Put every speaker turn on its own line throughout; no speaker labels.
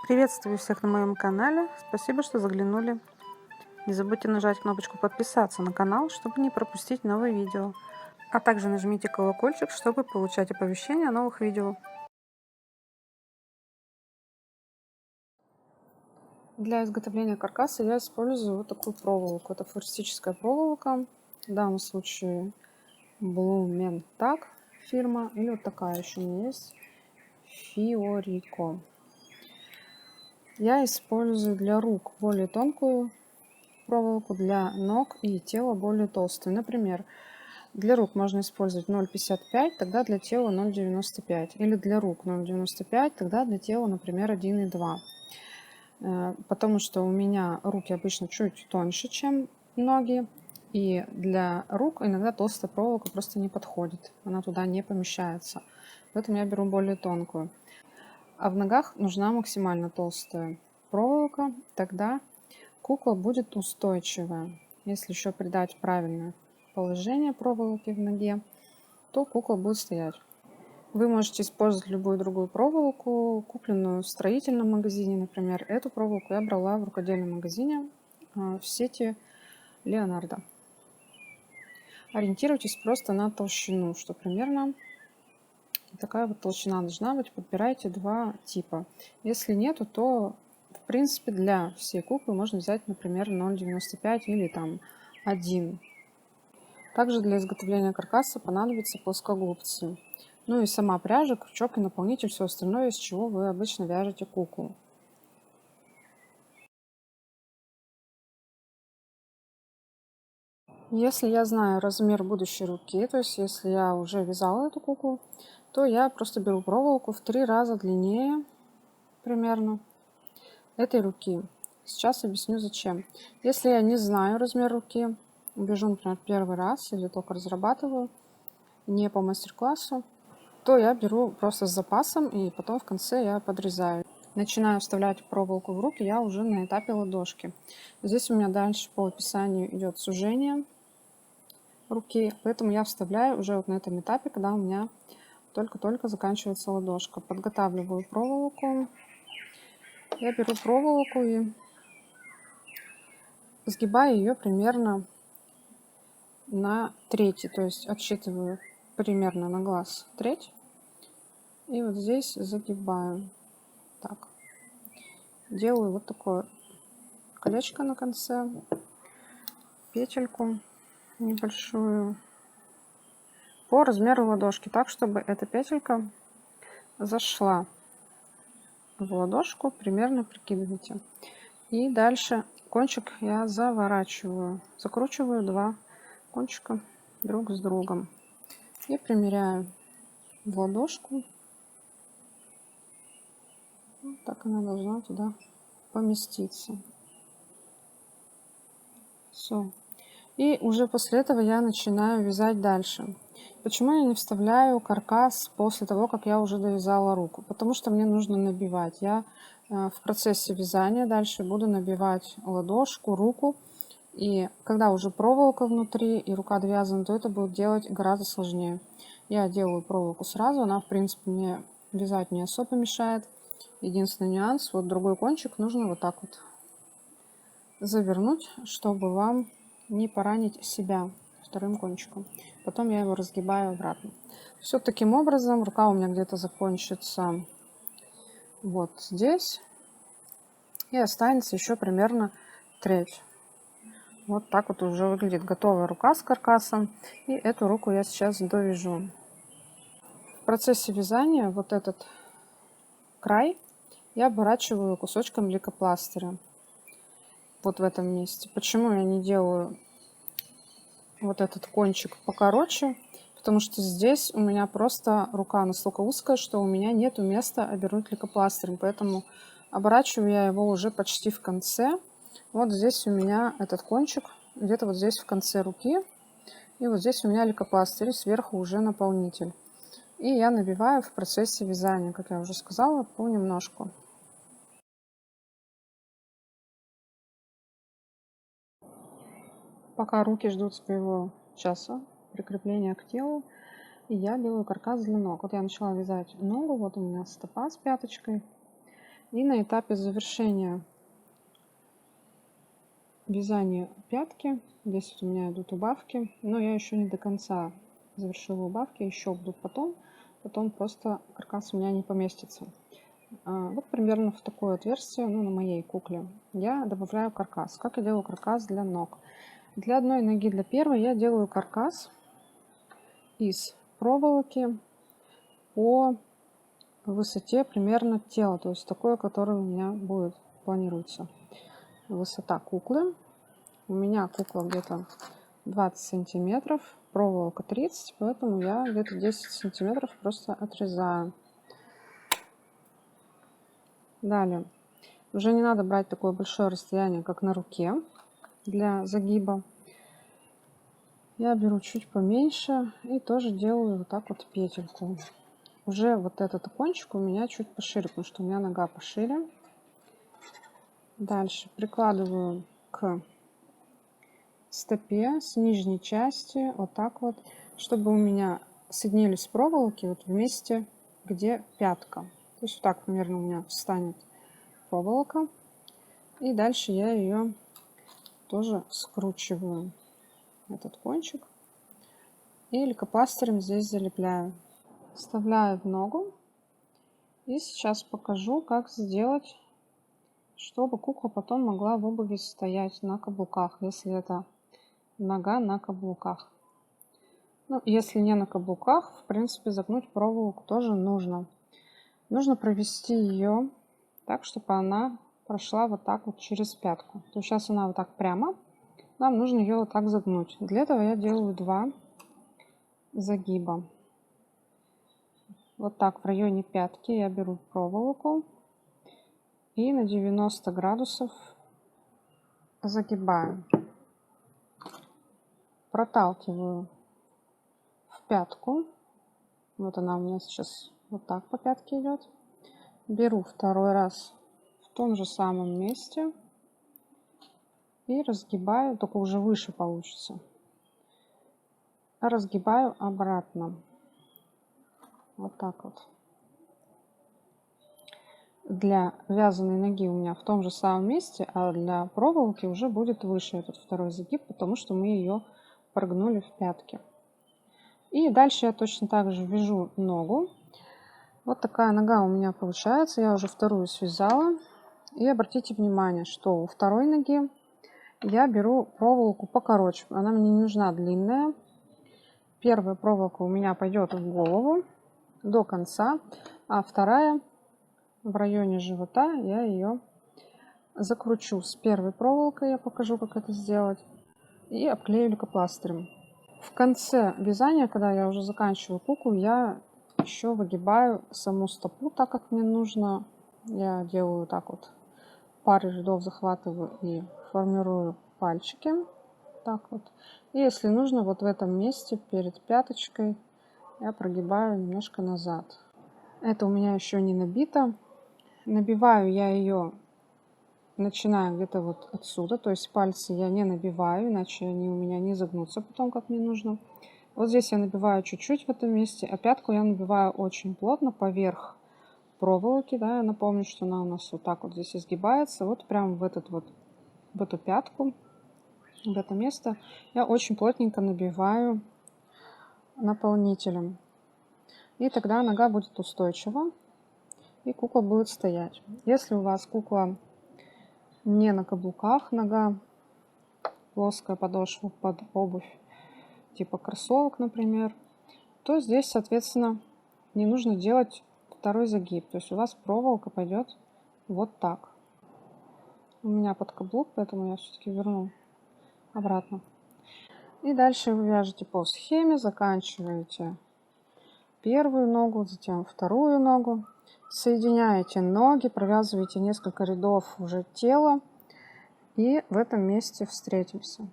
Приветствую всех на моем канале. Спасибо, что заглянули. Не забудьте нажать кнопочку подписаться на канал, чтобы не пропустить новые видео. А также нажмите колокольчик, чтобы получать оповещения о новых видео. Для изготовления каркаса я использую вот такую проволоку. Это флористическая проволока. В данном случае Blumentag фирма. Или вот такая еще у меня есть. Fiorico. Я использую для рук более тонкую проволоку, для ног и тела более толстую. Например, для рук можно использовать 0,55, тогда для тела 0,95. Или для рук 0,95, тогда для тела, например, 1,2. Потому что у меня руки обычно чуть тоньше, чем ноги. И для рук иногда толстая проволока просто не подходит. Она туда не помещается. Поэтому я беру более тонкую. А в ногах нужна максимально толстая проволока. Тогда кукла будет устойчивая. Если еще придать правильное положение проволоки в ноге, то кукла будет стоять. Вы можете использовать любую другую проволоку, купленную в строительном магазине, например. Эту проволоку я брала в рукодельном магазине в сети Leonardo. Ориентируйтесь просто на толщину, что примерно такая вот толщина должна быть. Подбирайте два типа. Если нету, то в принципе для всей куклы можно взять, например, 0,95 или там 1. Также для изготовления каркаса понадобятся плоскогубцы. Ну и сама пряжа, крючок и наполнитель, все остальное, из чего вы обычно вяжете куклу. Если я знаю размер будущей руки, то есть если я уже вязала эту куклу, то я просто беру проволоку в 3 раза длиннее примерно этой руки. Сейчас объясню зачем. Если я не знаю размер руки, вяжу, например, первый раз или только разрабатываю, не по мастер-классу, то я беру просто с запасом и потом в конце я подрезаю. Начинаю вставлять проволоку в руки я уже на этапе ладошки. Здесь у меня дальше по описанию идет сужение руки, поэтому я вставляю уже вот на этом этапе, когда у меня только-только заканчивается ладошка. Подготавливаю проволоку. Я беру проволоку и сгибаю ее примерно на треть, то есть отсчитываю примерно на глаз треть. И вот здесь загибаю. Так. Делаю вот такое колечко на конце, петельку небольшую по размеру ладошки, так чтобы эта петелька зашла в ладошку, примерно прикидывайте. И дальше кончик я заворачиваю, закручиваю два кончика друг с другом и примеряю в ладошку. Вот так она должна туда поместиться. Все. И уже после этого я начинаю вязать дальше. Почему я не вставляю каркас после того, как я уже довязала руку? Потому что мне нужно набивать. Я в процессе вязания дальше буду набивать ладошку, руку. И когда уже проволока внутри и рука довязана, то это будет делать гораздо сложнее. Я делаю проволоку сразу, она в принципе мне вязать не особо мешает. Единственный нюанс, вот другой кончик нужно вот так вот завернуть, чтобы вам не поранить себя вторым кончиком. Потом я его разгибаю обратно. Все таким образом. Рука у меня где-то закончится вот здесь. И останется еще примерно треть. Вот так вот уже выглядит готовая рука с каркасом. И эту руку я сейчас довяжу. В процессе вязания вот этот край я оборачиваю кусочком лейкопластыря. Вот в этом месте. Почему я не делаю вот этот кончик покороче? Потому что здесь у меня просто рука настолько узкая, что у меня нету места обернуть лейкопластырем. Поэтому оборачиваю я его уже почти в конце. Вот здесь у меня этот кончик, где-то вот здесь в конце руки. И вот здесь у меня лейкопластырь, и сверху уже наполнитель. И я набиваю в процессе вязания, как я уже сказала, понемножку. Пока руки ждут своего часа прикрепления к телу, и я делаю каркас для ног. Вот я начала вязать ногу, вот у меня стопа с пяточкой. И на этапе завершения вязания пятки, здесь вот у меня идут убавки, но я еще не до конца завершила убавки, еще будут потом просто каркас у меня не поместится. Вот примерно в такое отверстие, ну, на моей кукле, я добавляю каркас. Как я делаю каркас для ног? Для одной ноги, для первой, я делаю каркас из проволоки по высоте примерно тела, то есть такое, которое у меня будет, планируется. Высота куклы. У меня кукла где-то 20 сантиметров, проволока 30, поэтому я где-то 10 сантиметров просто отрезаю. Далее. Уже не надо брать такое большое расстояние, как на руке для загиба. Я беру чуть поменьше и тоже делаю вот так вот петельку. Уже вот этот кончик у меня чуть пошире, потому что у меня нога пошире. Дальше прикладываю к стопе с нижней части вот так вот, чтобы у меня соединились проволоки вот в месте, где пятка. То есть вот так примерно у меня встанет проволока. И дальше я ее тоже скручиваю, этот кончик, и лейкопластырем здесь залепляю. Вставляю в ногу. И сейчас покажу, как сделать, чтобы кукла потом могла в обуви стоять на каблуках, если это нога на каблуках. Ну, если не на каблуках, в принципе, загнуть проволоку тоже нужно. Нужно провести ее так, чтобы она прошла вот так вот через пятку. То есть сейчас она вот так прямо, нам нужно ее вот так загнуть. Для этого я делаю 2 загиба. Вот так в районе пятки я беру проволоку и на 90 градусов загибаю. Проталкиваю в пятку. Вот она у меня сейчас вот так по пятке идет. Беру второй раз в том же самом месте и разгибаю, только уже выше получится. Разгибаю обратно. Вот так вот. Для вязаной ноги у меня в том же самом месте, а для проволоки уже будет выше этот второй загиб, потому что мы ее прогнули в пятке. И дальше я точно так же вяжу ногу. Вот такая нога у меня получается. Я уже вторую связала. И обратите внимание, что у второй ноги я беру проволоку покороче. Она мне не нужна длинная. Первая проволока у меня пойдет в голову до конца, а вторая в районе живота я ее закручу с первой проволокой. Я покажу, как это сделать. И обклею лейкопластырем. В конце вязания, когда я уже заканчиваю куклу, я еще выгибаю саму стопу так, как мне нужно. Я делаю так вот, пары рядов захватываю и формирую пальчики. Так вот. И если нужно, вот в этом месте перед пяточкой я прогибаю немножко назад. Это у меня еще не набито. Набиваю я ее, начиная где-то вот отсюда. То есть пальцы я не набиваю, иначе они у меня не загнутся потом, как мне нужно. Вот здесь я набиваю чуть-чуть в этом месте, а пятку я набиваю очень плотно поверх проволоки. Да, я напомню, что она у нас вот так вот здесь изгибается. Вот прям в эту пятку, в это место я очень плотненько набиваю наполнителем. И тогда нога будет устойчива, и кукла будет стоять. Если у вас кукла не на каблуках, нога, плоская подошва под обувь, типа кроссовок, например, то здесь, соответственно, не нужно делать второй загиб. То есть у вас проволока пойдет вот так. У меня под каблук, поэтому я все-таки верну обратно. И дальше вы вяжете по схеме, заканчиваете первую ногу, затем вторую ногу. Соединяете ноги, провязываете несколько рядов уже тела. И в этом месте встретимся.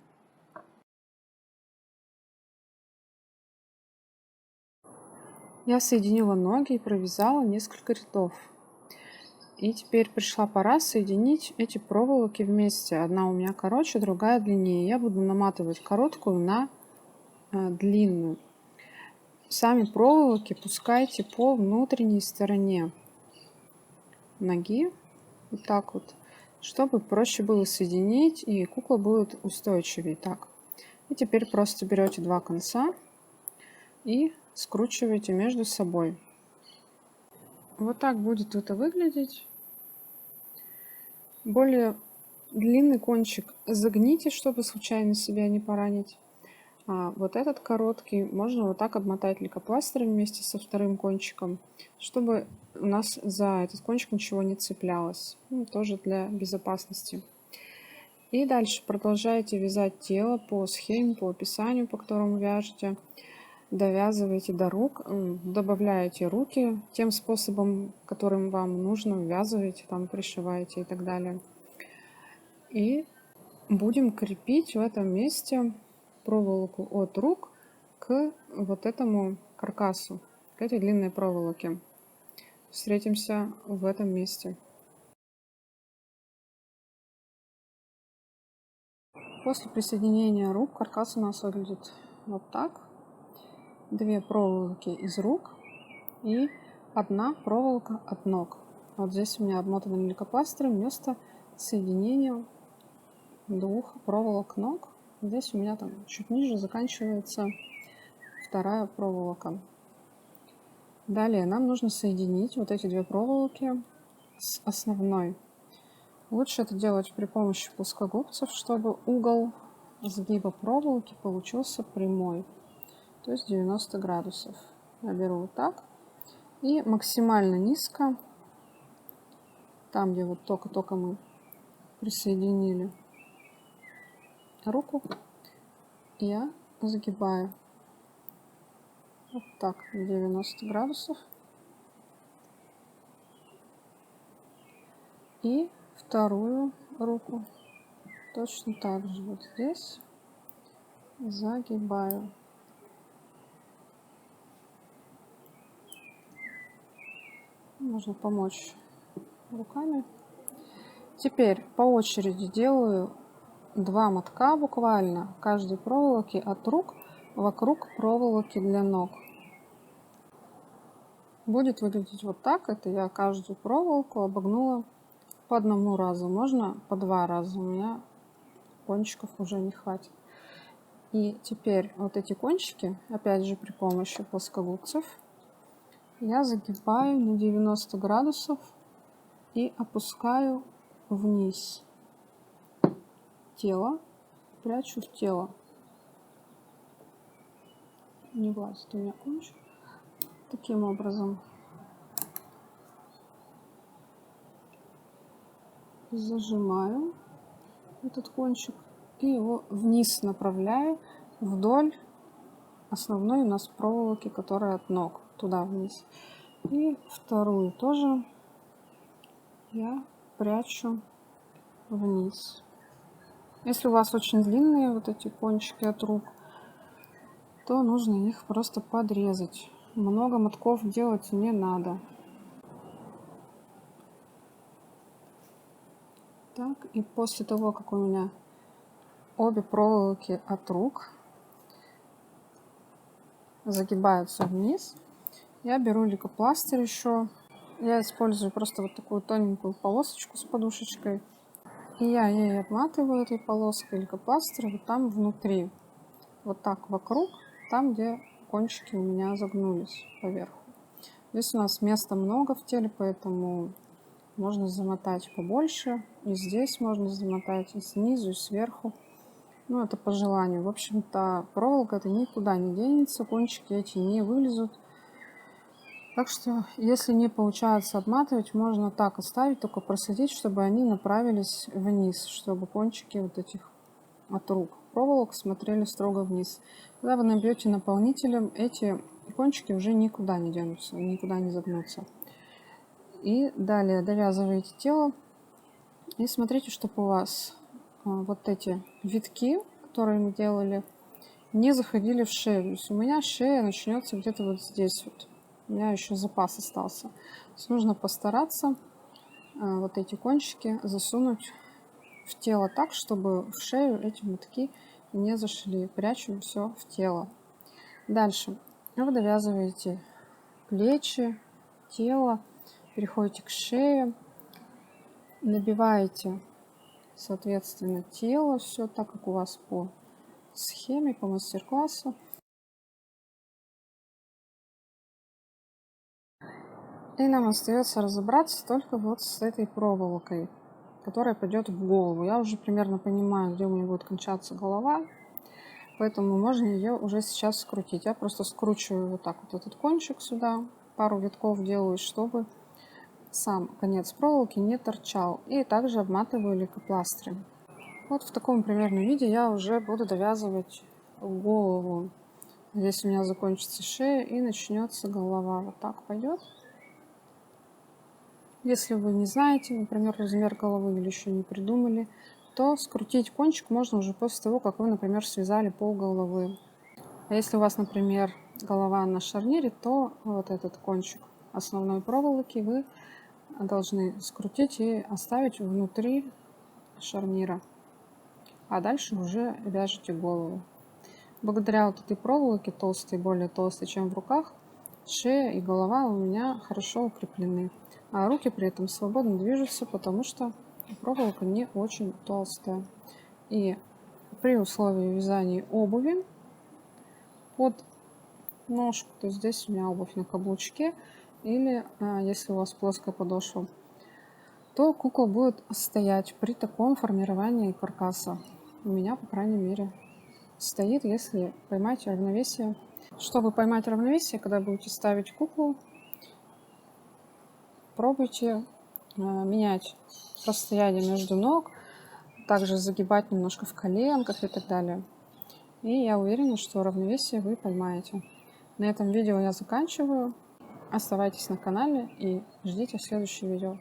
Я соединила ноги и провязала несколько рядов. И теперь пришла пора соединить эти проволоки вместе. Одна у меня короче, другая длиннее. Я буду наматывать короткую на длинную. Сами проволоки пускайте по внутренней стороне ноги. Вот так вот, чтобы проще было соединить, и кукла будет устойчивее. Так. И теперь просто берете два конца и скручиваете между собой. Вот так будет это выглядеть. Более длинный кончик загните, чтобы случайно себя не поранить. А вот этот короткий можно вот так обмотать лейкопластырем вместе со вторым кончиком, чтобы у нас за этот кончик ничего не цеплялось. Ну, тоже для безопасности. И дальше продолжаете вязать тело по схеме, по описанию, по которому вяжете. Довязываете до рук, добавляете руки тем способом, которым вам нужно, ввязываете, там пришиваете и так далее. И будем крепить в этом месте проволоку от рук к вот этому каркасу, к этой длинной проволоке. Встретимся в этом месте. После присоединения рук каркас у нас выглядит вот так. Две проволоки из рук и одна проволока от ног. Вот здесь у меня обмотано лейкопластырем вместо соединения двух проволок ног. Здесь у меня там чуть ниже заканчивается вторая проволока. Далее нам нужно соединить вот эти две проволоки с основной. Лучше это делать при помощи плоскогубцев, чтобы угол сгиба проволоки получился прямой, то есть 90 градусов. Я беру вот так и максимально низко, там где вот только-только мы присоединили руку, я загибаю вот так 90 градусов. И вторую руку точно так же вот здесь загибаю. Можно помочь руками. Теперь по очереди делаю два мотка буквально каждой проволоки от рук вокруг проволоки для ног. Будет выглядеть вот так. Это я каждую проволоку обогнула по одному разу. Можно по два раза. У меня кончиков уже не хватит. И теперь вот эти кончики, опять же при помощи плоскогубцев, я загибаю на 90 градусов и опускаю вниз. Тело прячу в тело. Не влазит у меня кончик. Таким образом зажимаю этот кончик и его вниз направляю вдоль основной у нас проволоки, которая от ног, туда вниз. И вторую тоже я прячу вниз. Если у вас очень длинные вот эти кончики от рук, то нужно их просто подрезать. Много мотков делать не надо. Так, и после того, как у меня обе проволоки от рук загибаются вниз, я беру лейкопластырь еще. Я использую просто вот такую тоненькую полосочку с подушечкой. И я ей обматываю этой полоской лейкопластырь вот там внутри. Вот так вокруг, там, где кончики у меня загнулись поверху. Здесь у нас места много в теле, поэтому можно замотать побольше. И здесь можно замотать и снизу, и сверху. Ну, это по желанию. В общем-то, проволока это никуда не денется, кончики эти не вылезут. Так что, если не получается обматывать, можно так оставить, только просадить, чтобы они направились вниз, чтобы кончики вот этих от рук проволок смотрели строго вниз. Когда вы набьете наполнителем, эти кончики уже никуда не денутся, никуда не загнутся. И далее довязываете тело и смотрите, чтобы у вас вот эти витки, которые мы делали, не заходили в шею. То есть у меня шея начнется где-то вот здесь вот. У меня еще запас остался. То есть нужно постараться вот эти кончики засунуть в тело так, чтобы в шею эти мотки не зашли. Прячем все в тело. Дальше вы довязываете плечи, тело, переходите к шее. Набиваете, соответственно, тело, все так, как у вас по схеме, по мастер-классу. И нам остается разобраться только вот с этой проволокой, которая пойдет в голову. Я уже примерно понимаю, где у меня будет кончаться голова, поэтому можно ее уже сейчас скрутить. Я просто скручиваю вот так вот этот кончик сюда, пару витков делаю, чтобы сам конец проволоки не торчал. И также обматываю лейкопластырем. Вот в таком примерном виде я уже буду довязывать голову. Здесь у меня закончится шея и начнется голова. Вот так пойдет. Если вы не знаете, например, размер головы или еще не придумали, то скрутить кончик можно уже после того, как вы, например, связали пол головы. А если у вас, например, голова на шарнире, то вот этот кончик основной проволоки вы должны скрутить и оставить внутри шарнира. А дальше уже вяжете голову. Благодаря вот этой проволоке толстой, более толстой, чем в руках, шея и голова у меня хорошо укреплены. А руки при этом свободно движутся, потому что проволока не очень толстая. И при условии вязания обуви под ножку, то есть здесь у меня обувь на каблучке, или если у вас плоская подошва, то кукла будет стоять при таком формировании каркаса. У меня, по крайней мере, стоит, если поймать равновесие. Чтобы поймать равновесие, когда будете ставить куклу, пробуйте менять расстояние между ног, также загибать немножко в коленках и так далее. И я уверена, что равновесие вы поймаете. На этом видео я заканчиваю. Оставайтесь на канале и ждите следующее видео.